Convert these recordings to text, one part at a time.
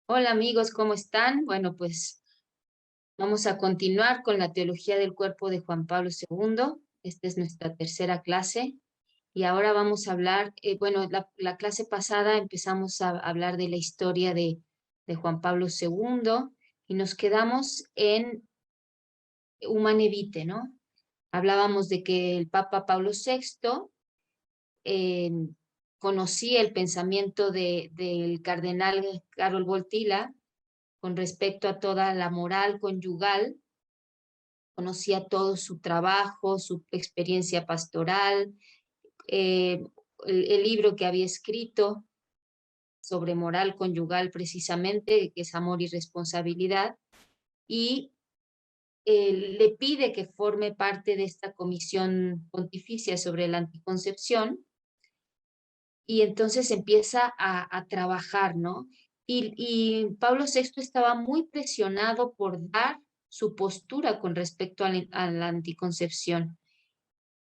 Hola amigos, ¿cómo están? Bueno, pues vamos a continuar con la teología del cuerpo de Juan Pablo II. Esta es nuestra tercera clase y ahora vamos a hablar, bueno, la clase pasada empezamos a hablar de la historia de Juan Pablo II y nos quedamos en Humane Vitae, ¿no? Hablábamos de que el Papa Pablo VI eh, conocía el pensamiento del cardenal Karol Wojtyla con respecto a toda la moral conyugal, conocía todo su trabajo, su experiencia pastoral, eh, el libro que había escrito sobre moral conyugal precisamente, que es Amor y Responsabilidad, y le pide que forme parte de esta comisión pontificia sobre la anticoncepción, y entonces empieza a trabajar, ¿no? Y Pablo VI estaba muy presionado por dar su postura con respecto a la anticoncepción.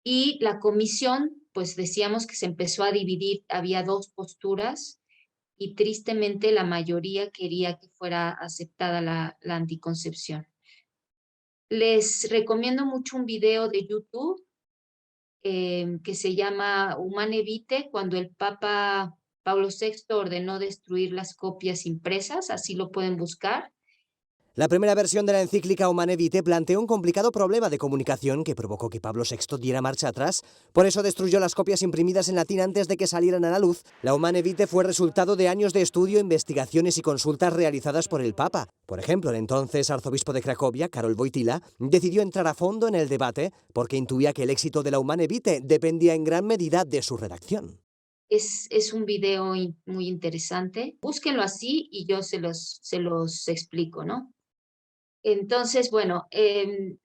Y la comisión, pues decíamos que se empezó a dividir, había dos posturas y tristemente la mayoría quería que fuera aceptada la anticoncepción. Les recomiendo mucho un video de YouTube que se llama Humane Vitae, cuando el Papa Pablo VI ordenó destruir las copias impresas, así lo pueden buscar. La primera versión de la encíclica Humane Vitae planteó un complicado problema de comunicación que provocó que Pablo VI diera marcha atrás. Por eso destruyó las copias imprimidas en latín antes de que salieran a la luz. La Humane Vitae fue resultado de años de estudio, investigaciones y consultas realizadas por el Papa. Por ejemplo, el entonces arzobispo de Cracovia, Karol Wojtyla, decidió entrar a fondo en el debate porque intuía que el éxito de la Humane Vitae dependía en gran medida de su redacción. Es un video muy interesante. Búsquenlo así y yo se los explico, ¿no? Entonces, bueno, en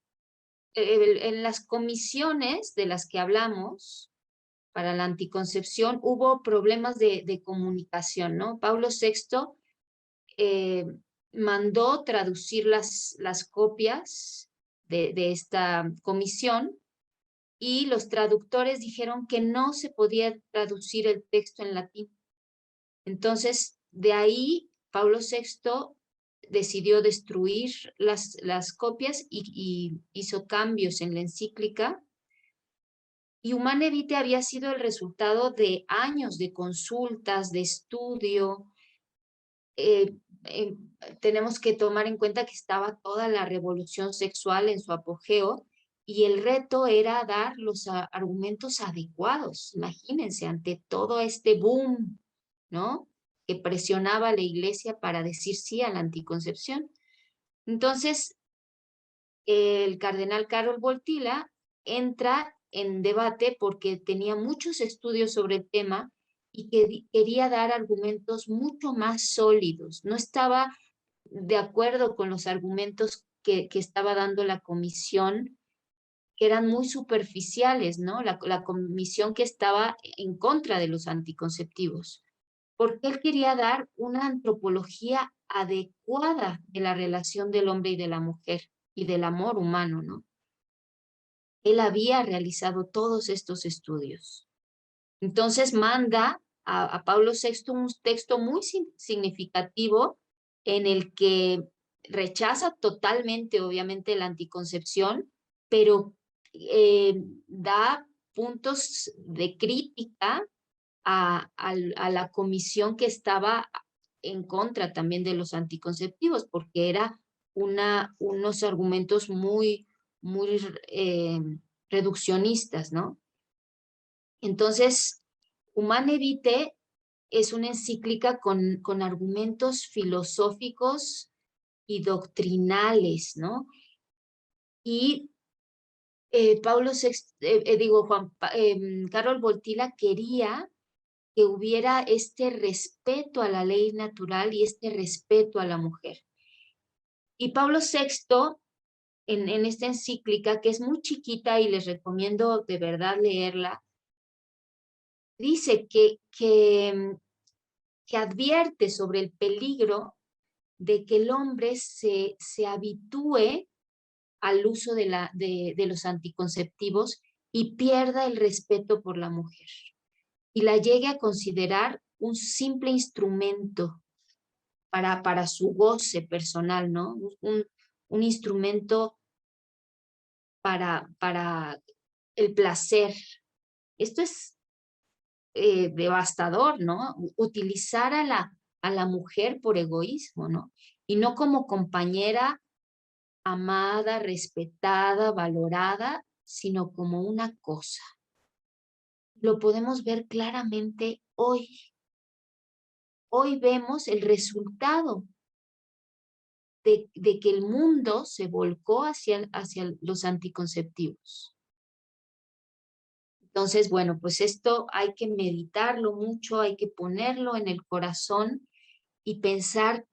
las comisiones de las que hablamos para la anticoncepción hubo problemas de comunicación, ¿no? Pablo VI eh, mandó traducir las copias de esta comisión y los traductores dijeron que no se podía traducir el texto en latín. Entonces, de ahí Pablo VI decidió destruir las copias y hizo cambios en la encíclica. Y Humane Vitae había sido el resultado de años de consultas, de estudio. eh, eh, Tenemos que tomar en cuenta que estaba toda la revolución sexual en su apogeo y el reto era dar los argumentos adecuados, imagínense, ante todo este boom, ¿no? Que presionaba a la iglesia para decir sí a la anticoncepción. Entonces, el cardenal Karol Wojtyla entra en debate porque tenía muchos estudios sobre el tema y que quería dar argumentos mucho más sólidos. No estaba de acuerdo con los argumentos que estaba dando la comisión, que eran muy superficiales, ¿no? La comisión que estaba en contra de los anticonceptivos, porque él quería dar una antropología adecuada de la relación del hombre y de la mujer y del amor humano, ¿no? Él había realizado todos estos estudios. Entonces manda a Pablo VI un texto muy significativo en el que rechaza totalmente, obviamente, la anticoncepción, pero da puntos de crítica a la comisión que estaba en contra también de los anticonceptivos, porque era unos argumentos muy reduccionistas, ¿no? Entonces, Humane Vitae es una encíclica con argumentos filosóficos y doctrinales, ¿no? Y Pablo VI, Karol Wojtyla quería que hubiera este respeto a la ley natural y este respeto a la mujer. Y Pablo VI, en esta encíclica, que es muy chiquita y les recomiendo de verdad leerla, dice que advierte sobre el peligro de que el hombre se habitúe al uso de los anticonceptivos y pierda el respeto por la mujer y la llegue a considerar un simple instrumento para su goce personal, ¿no? Un instrumento para el placer. Esto es devastador, ¿no? Utilizar a la mujer por egoísmo, ¿no? Y no como compañera amada, respetada, valorada, sino como una cosa. Lo podemos ver claramente hoy. Hoy vemos el resultado de que el mundo se volcó hacia los anticonceptivos. Entonces, bueno, pues esto hay que meditarlo mucho, hay que ponerlo en el corazón y pensar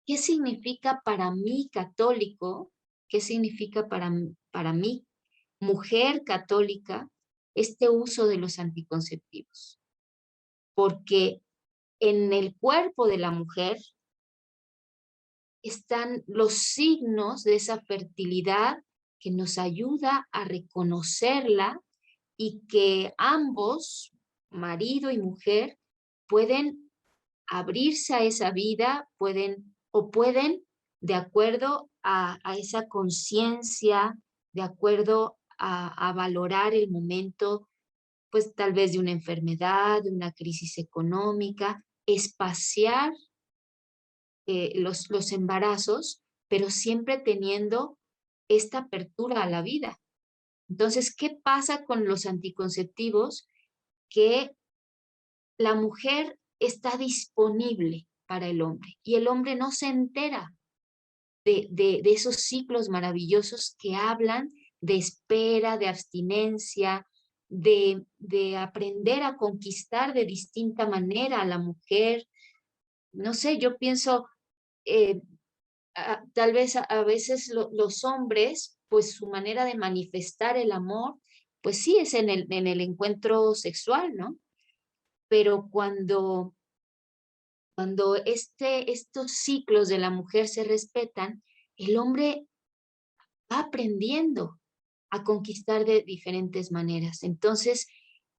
qué significa para mí católico, qué significa para mí mujer católica este uso de los anticonceptivos. Porque en el cuerpo de la mujer están los signos de esa fertilidad que nos ayuda a reconocerla y que ambos, marido y mujer, pueden abrirse a esa vida, pueden, de acuerdo a esa conciencia, de acuerdo a valorar el momento, pues tal vez de una enfermedad, de una crisis económica, espaciar los embarazos, pero siempre teniendo esta apertura a la vida. Entonces, ¿qué pasa con los anticonceptivos? Que la mujer está disponible para el hombre y el hombre no se entera de esos ciclos maravillosos que hablan de espera, de abstinencia, de aprender a conquistar de distinta manera a la mujer. No sé, yo pienso, eh, tal vez a veces los hombres, pues su manera de manifestar el amor, pues sí es en el encuentro sexual, ¿no? Pero cuando estos ciclos de la mujer se respetan, el hombre va aprendiendo a conquistar de diferentes maneras. Entonces,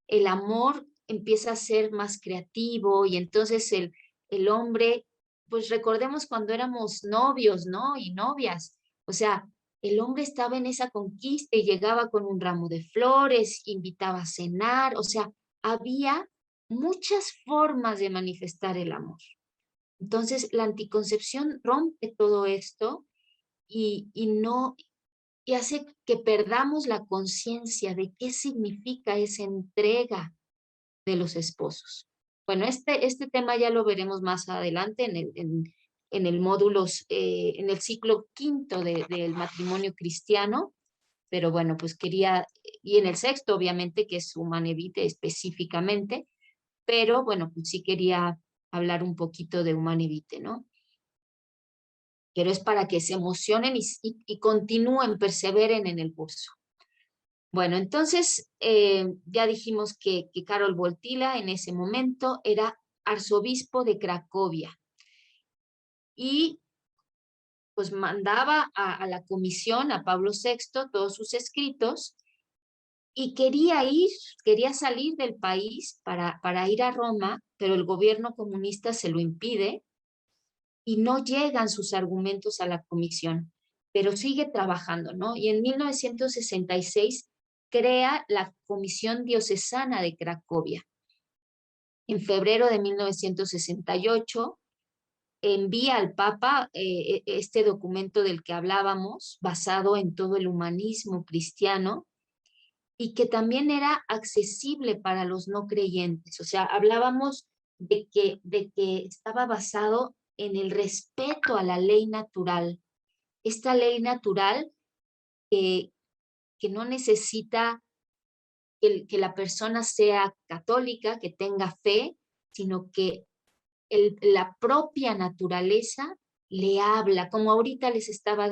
el amor empieza a ser más creativo y entonces el hombre, pues recordemos cuando éramos novios, ¿no? Y novias. O sea, el hombre estaba en esa conquista y llegaba con un ramo de flores, invitaba a cenar, o sea, había muchas formas de manifestar el amor. Entonces, la anticoncepción rompe todo esto y no, y hace que perdamos la conciencia de qué significa esa entrega de los esposos. Bueno, este tema ya lo veremos más adelante en el módulos, en el ciclo quinto del matrimonio cristiano, pero bueno, pues quería, y en el sexto, obviamente, que es Humane Vitae específicamente, pero bueno, pues sí quería hablar un poquito de Humane Vitae, ¿no? Pero es para que se emocionen y continúen, perseveren en el curso. Bueno, entonces ya dijimos que Karol Wojtyła en ese momento era arzobispo de Cracovia y pues mandaba a la comisión, a Pablo VI, todos sus escritos y quería salir del país para ir a Roma, pero el gobierno comunista se lo impide y no llegan sus argumentos a la comisión, pero sigue trabajando, ¿no? Y en 1966 crea la Comisión Diocesana de Cracovia. En febrero de 1968 envía al Papa este documento del que hablábamos, basado en todo el humanismo cristiano, y que también era accesible para los no creyentes. O sea, hablábamos de que estaba basado en el respeto a la ley natural. Esta ley natural que no necesita que la persona sea católica, que tenga fe, sino que la propia naturaleza le habla, como ahorita les estaba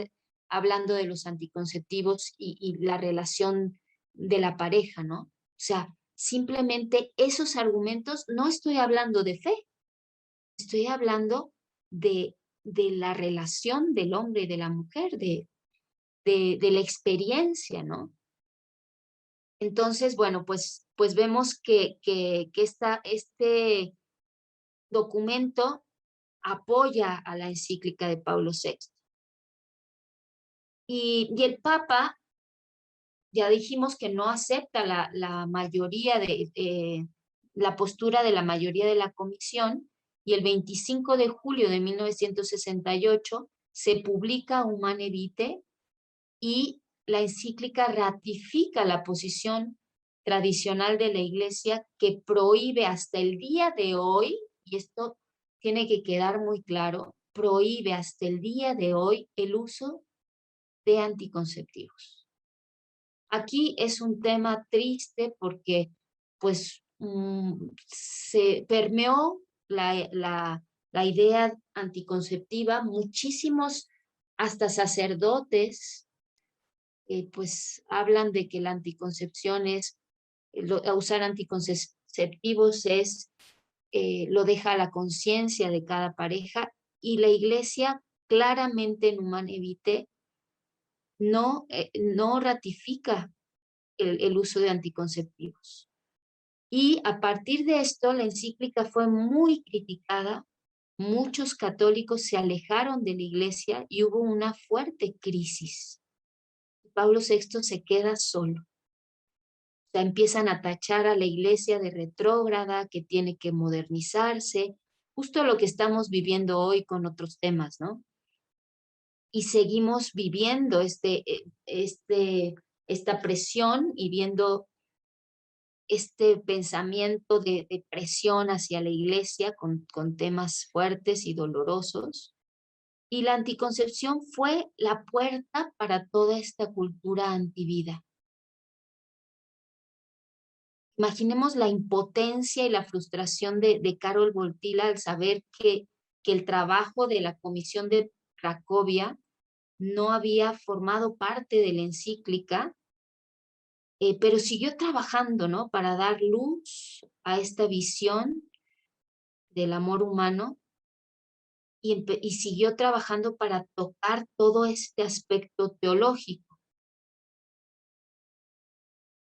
hablando de los anticonceptivos y la relación de la pareja, ¿no? O sea, simplemente esos argumentos, no estoy hablando de fe, estoy hablando de la relación del hombre y de la mujer, de la experiencia, ¿no? Entonces, bueno, pues vemos que este documento apoya a la encíclica de Pablo VI. Y el Papa, ya dijimos que no acepta la mayoría la postura de la mayoría de la comisión, y el 25 de julio de 1968 se publica Humane Vitae y la encíclica ratifica la posición tradicional de la Iglesia que prohíbe hasta el día de hoy, y esto tiene que quedar muy claro, prohíbe hasta el día de hoy el uso de anticonceptivos. Aquí es un tema triste porque pues se permeó la idea anticonceptiva. Muchísimos, hasta sacerdotes, pues hablan de que la anticoncepción es, usar anticonceptivos es, lo deja a la conciencia de cada pareja, y la Iglesia claramente en Humane Vitae no ratifica el uso de anticonceptivos. Y a partir de esto, la encíclica fue muy criticada, muchos católicos se alejaron de la Iglesia y hubo una fuerte crisis. Pablo VI se queda solo. O sea, empiezan a tachar a la Iglesia de retrógrada, que tiene que modernizarse, justo lo que estamos viviendo hoy con otros temas, ¿no? Y seguimos viviendo esta presión y viendo este pensamiento de presión hacia la Iglesia con temas fuertes y dolorosos. Y la anticoncepción fue la puerta para toda esta cultura antivida. Imaginemos la impotencia y la frustración de Karol Wojtyla al saber que el trabajo de la Comisión de Cracovia no había formado parte de la encíclica, pero siguió trabajando, ¿no?, para dar luz a esta visión del amor humano, y siguió trabajando para tocar todo este aspecto teológico.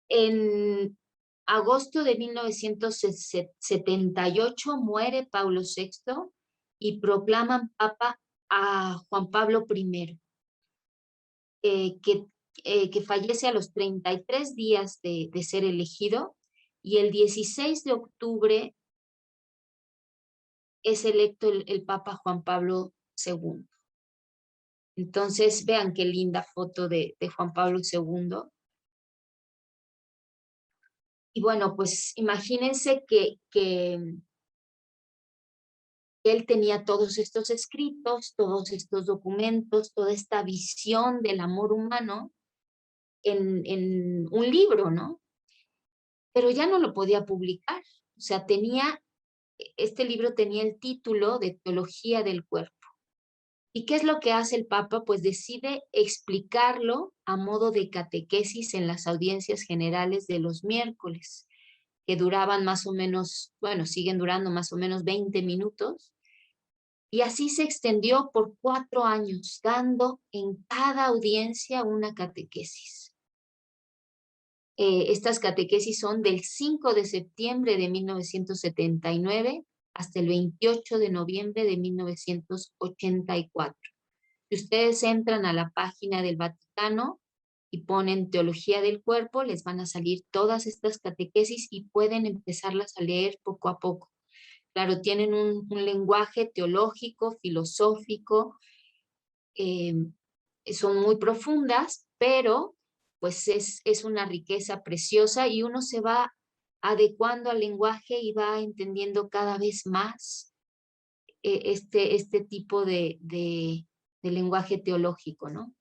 En agosto de 1978 muere Pablo VI y proclaman papa a Juan Pablo I, que fallece a los 33 días de ser elegido, y el 16 de octubre es electo el Papa Juan Pablo II. Entonces, vean qué linda foto de Juan Pablo II. Y bueno, pues imagínense que él tenía todos estos escritos, todos estos documentos, toda esta visión del amor humano en un libro, ¿no? Pero ya no lo podía publicar. O sea, este libro tenía el título de Teología del Cuerpo. ¿Y qué es lo que hace el Papa? Pues decide explicarlo a modo de catequesis en las audiencias generales de los miércoles, que duraban más o menos, bueno, siguen durando más o menos 20 minutos, y así se extendió por 4 años, dando en cada audiencia una catequesis. Estas catequesis son del 5 de septiembre de 1979 hasta el 28 de noviembre de 1984. Si ustedes entran a la página del Vaticano y ponen Teología del Cuerpo, les van a salir todas estas catequesis y pueden empezarlas a leer poco a poco. Claro, tienen un lenguaje teológico, filosófico, son muy profundas, pero pues es una riqueza preciosa, y uno se va adecuando al lenguaje y va entendiendo cada vez más este tipo de lenguaje teológico, ¿no?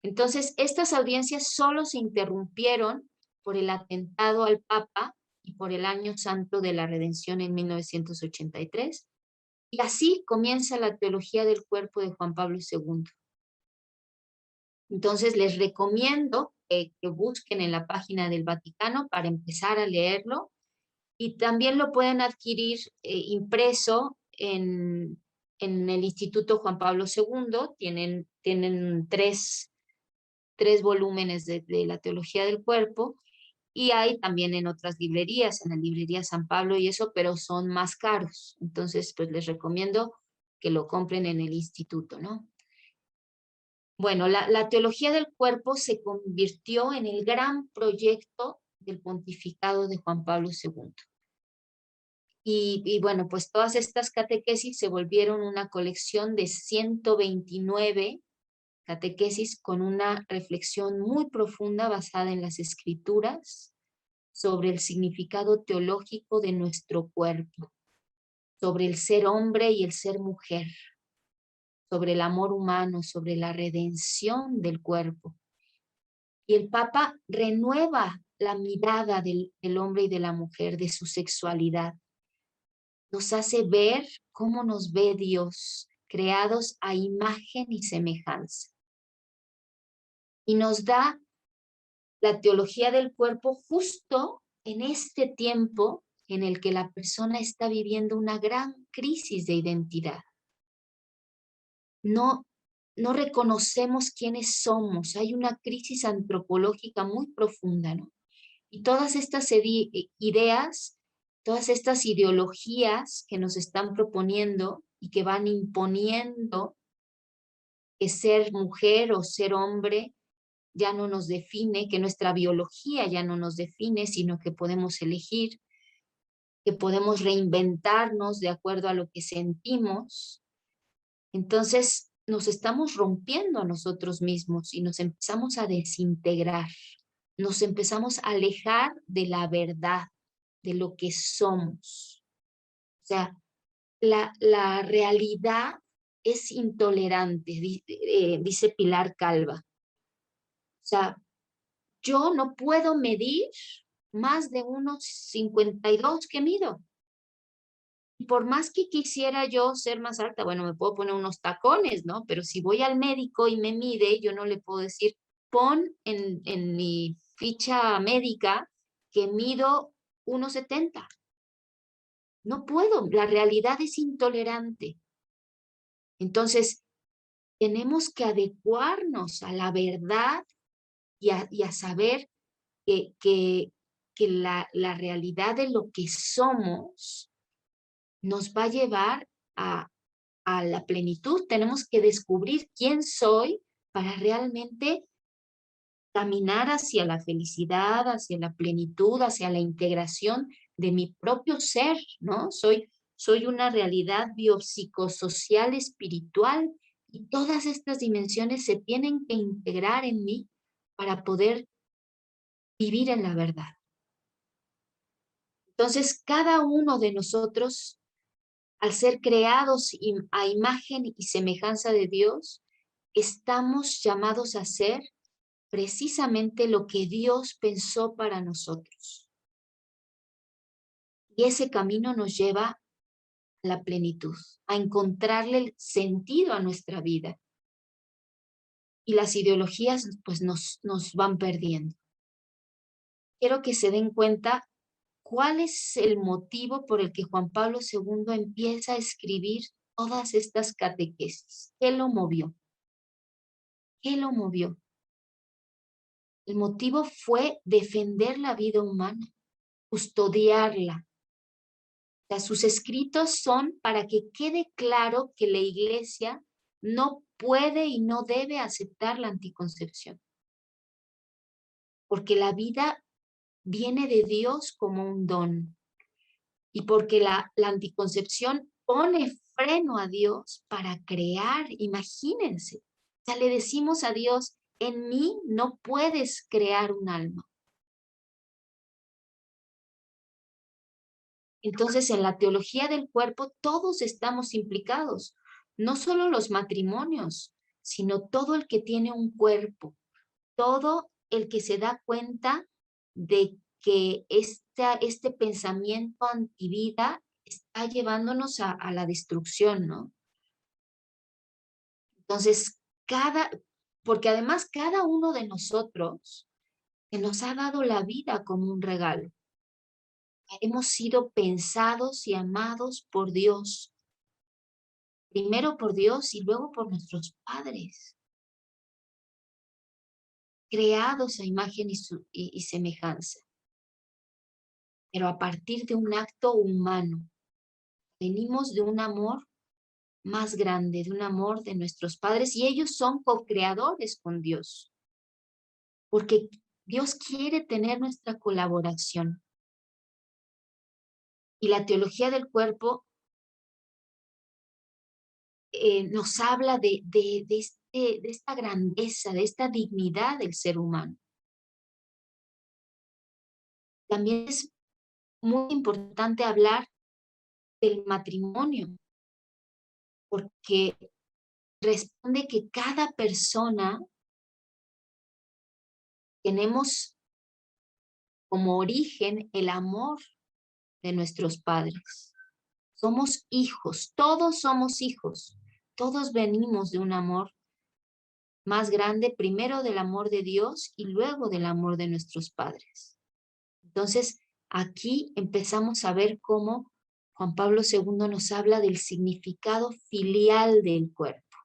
Entonces, estas audiencias solo se interrumpieron por el atentado al Papa y por el Año Santo de la Redención en 1983, y así comienza la Teología del Cuerpo de Juan Pablo II. Entonces, les recomiendo que busquen en la página del Vaticano para empezar a leerlo, y también lo pueden adquirir impreso en el Instituto Juan Pablo II. Tienen tres volúmenes de la Teología del Cuerpo, y hay también en otras librerías, en la librería San Pablo y eso, pero son más caros. Entonces, pues les recomiendo que lo compren en el instituto, ¿no? Bueno, la teología del cuerpo se convirtió en el gran proyecto del pontificado de Juan Pablo II. Y bueno, pues todas estas catequesis se volvieron una colección de 129 catequesis con una reflexión muy profunda basada en las escrituras sobre el significado teológico de nuestro cuerpo, sobre el ser hombre y el ser mujer, sobre el amor humano, sobre la redención del cuerpo. Y el Papa renueva la mirada del hombre y de la mujer, de su sexualidad. Nos hace ver cómo nos ve Dios, creados a imagen y semejanza. Y nos da la teología del cuerpo justo en este tiempo en el que la persona está viviendo una gran crisis de identidad. No reconocemos quiénes somos, hay una crisis antropológica muy profunda, ¿no? Y todas estas ideas, todas estas ideologías que nos están proponiendo y que van imponiendo que ser mujer o ser hombre ya no nos define, que nuestra biología ya no nos define, sino que podemos elegir, que podemos reinventarnos de acuerdo a lo que sentimos. Entonces nos estamos rompiendo a nosotros mismos y nos empezamos a desintegrar, nos empezamos a alejar de la verdad, de lo que somos. O sea, la realidad es intolerante, dice Pilar Calva. O sea, yo no puedo medir más de unos 52 que mido. Y por más que quisiera yo ser más alta, bueno, me puedo poner unos tacones, ¿no? Pero si voy al médico y me mide, yo no le puedo decir, pon en mi ficha médica que mido 1,70. No puedo, la realidad es intolerante. Entonces, tenemos que adecuarnos a la verdad y a saber que la realidad de lo que somos nos va a llevar a la plenitud. Tenemos que descubrir quién soy para realmente caminar hacia la felicidad, hacia la plenitud, hacia la integración de mi propio ser, ¿no? Soy una realidad biopsicosocial, espiritual, y todas estas dimensiones se tienen que integrar en mí para poder vivir en la verdad. Entonces, cada uno de nosotros, al ser creados a imagen y semejanza de Dios, estamos llamados a ser precisamente lo que Dios pensó para nosotros. Y ese camino nos lleva a la plenitud, a encontrarle el sentido a nuestra vida. Y las ideologías pues nos van perdiendo. Quiero que se den cuenta cuál es el motivo por el que Juan Pablo II empieza a escribir todas estas catequesis. ¿Qué lo movió? ¿Qué lo movió? El motivo fue defender la vida humana, custodiarla. O sea, sus escritos son para que quede claro que la Iglesia no puede y no debe aceptar la anticoncepción. Porque la vida viene de Dios como un don. Y porque la anticoncepción pone freno a Dios para crear, imagínense. O sea, le decimos a Dios, en mí no puedes crear un alma. Entonces, en la teología del cuerpo, todos estamos implicados, no solo los matrimonios, sino todo el que tiene un cuerpo, todo el que se da cuenta de que este pensamiento antivida está llevándonos a la destrucción, ¿no? Entonces, porque además cada uno de nosotros se nos ha dado la vida como un regalo. Hemos sido pensados y amados por Dios. Primero por Dios y luego por nuestros padres. Creados a imagen y semejanza. Pero a partir de un acto humano. Venimos de un amor más grande, de un amor de nuestros padres, y ellos son co-creadores con Dios, porque Dios quiere tener nuestra colaboración. Y la teología del cuerpo nos habla de esta grandeza, de esta dignidad del ser humano. También es muy importante hablar del matrimonio, porque responde que cada persona tenemos como origen el amor de nuestros padres. Somos hijos, todos somos hijos, todos venimos de un amor más grande, primero del amor de Dios y luego del amor de nuestros padres. Entonces, aquí empezamos a ver cómo Juan Pablo II nos habla del significado filial del cuerpo.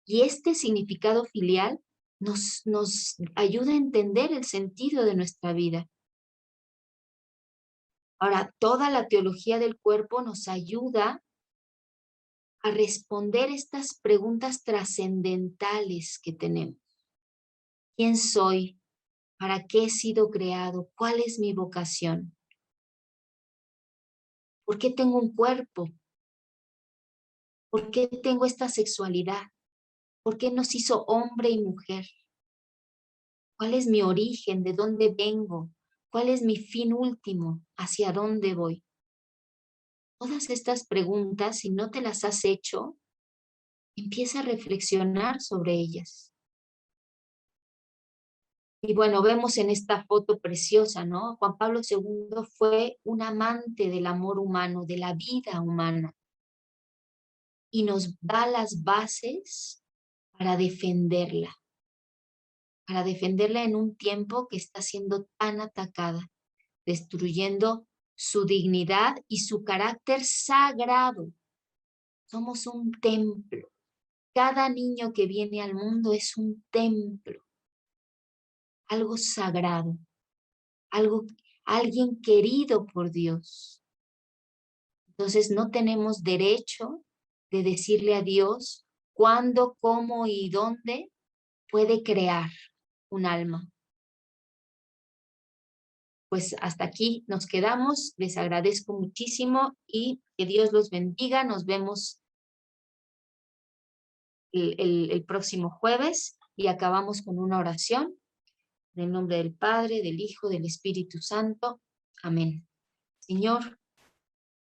Y este significado filial nos ayuda a entender el sentido de nuestra vida. Ahora, toda la teología del cuerpo nos ayuda a responder estas preguntas trascendentales que tenemos. ¿Quién soy? ¿Para qué he sido creado? ¿Cuál es mi vocación? ¿Por qué tengo un cuerpo? ¿Por qué tengo esta sexualidad? ¿Por qué nos hizo hombre y mujer? ¿Cuál es mi origen? ¿De dónde vengo? ¿Cuál es mi fin último? ¿Hacia dónde voy? Todas estas preguntas, si no te las has hecho, empieza a reflexionar sobre ellas. Y bueno, vemos en esta foto preciosa, ¿no? Juan Pablo II fue un amante del amor humano, de la vida humana, y nos da las bases para defenderla en un tiempo que está siendo tan atacada, destruyendo su dignidad y su carácter sagrado. Somos un templo. Cada niño que viene al mundo es un templo, algo sagrado, alguien querido por Dios. Entonces no tenemos derecho de decirle a Dios cuándo, cómo y dónde puede crear un alma. Pues hasta aquí nos quedamos. Les agradezco muchísimo y que Dios los bendiga. Nos vemos el próximo jueves y acabamos con una oración. En el nombre del Padre, del Hijo, del Espíritu Santo. Amén. Señor,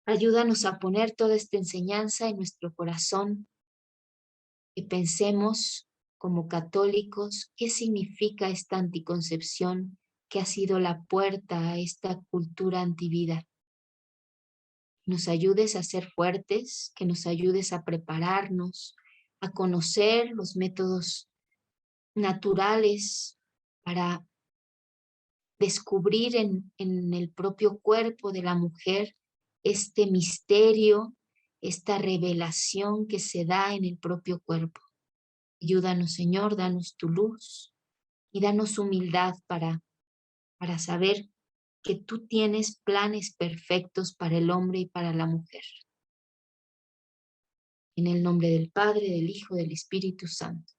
ayúdanos a poner toda esta enseñanza en nuestro corazón, que pensemos como católicos qué significa esta anticoncepción que ha sido la puerta a esta cultura antivida. Nos ayudes a ser fuertes, que nos ayudes a prepararnos, a conocer los métodos naturales para descubrir en el propio cuerpo de la mujer este misterio, esta revelación que se da en el propio cuerpo. Ayúdanos, Señor, danos tu luz y danos humildad para saber que tú tienes planes perfectos para el hombre y para la mujer. En el nombre del Padre, del Hijo, del Espíritu Santo.